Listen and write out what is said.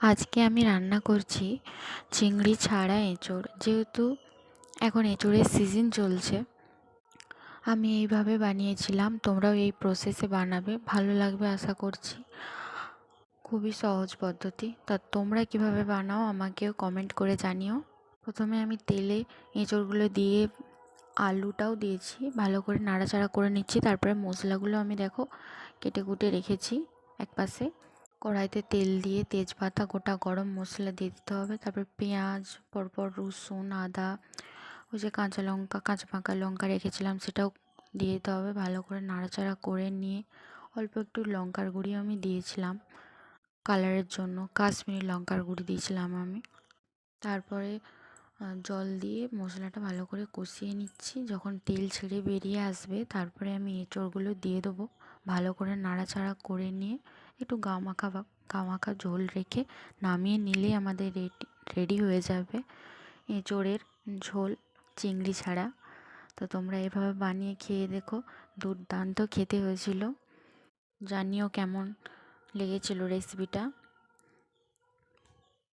আজকে আমি রান্না করছি চিংড়ি ছাড়া এঁচোড়। যেহেতু এখন এঁচোড়ের সিজন চলছে, আমি এইভাবে বানিয়েছিলাম। তোমরাও এই প্রসেসে বানাবে, ভালো লাগবে আশা করছি। খুবই সহজ পদ্ধতি। তা তোমরা কিভাবে বানাও আমাকেও কমেন্ট করে জানিও। প্রথমে আমি তেলে এঁচোড়গুলো দিয়ে আলুটাও দিয়েছি, ভালো করে নাড়াচাড়া করে নিচ্ছি। তারপরে মশলাগুলো আমি দেখো কেটে কুটে রেখেছি একপাশে। কড়াইতে তেল দিয়ে তেজপাতা, গোটা গরম মশলা দিয়ে দিতে হবে। তারপর পেঁয়াজ, পরপর রসুন, আদা, ওই যে কাঁচা লঙ্কা, কাঁচা পাকা লঙ্কা রেখেছিলাম সেটাও দিয়ে দিতে হবে। ভালো করে নাড়াচাড়া করে নিয়ে অল্প একটু লঙ্কার গুঁড়ি আমি দিয়েছিলাম কালারের জন্য, কাশ্মীরি লঙ্কার গুঁড়ি দিয়েছিলাম আমি। তারপরে জল দিয়ে মশলাটা ভালো করে কষিয়ে নিচ্ছি। যখন তেল ছেড়ে বেরিয়ে আসবে তারপরে আমি এঁচোড়গুলো দিয়ে দেবো। ভালো করে নাড়াচাড়া করে নিয়ে একটু গামাখা ঝোল রেখে নামিয়ে নিলেই আমাদের রেডি হয়ে যাবে এঁচোড়ের ঝোল চিংড়ি ছাড়া। তো তোমরা এভাবে বানিয়ে খেয়ে দেখো, দুর্দান্ত খেতে হয়েছিল। জানিও কেমন লেগেছিল রেসিপিটা।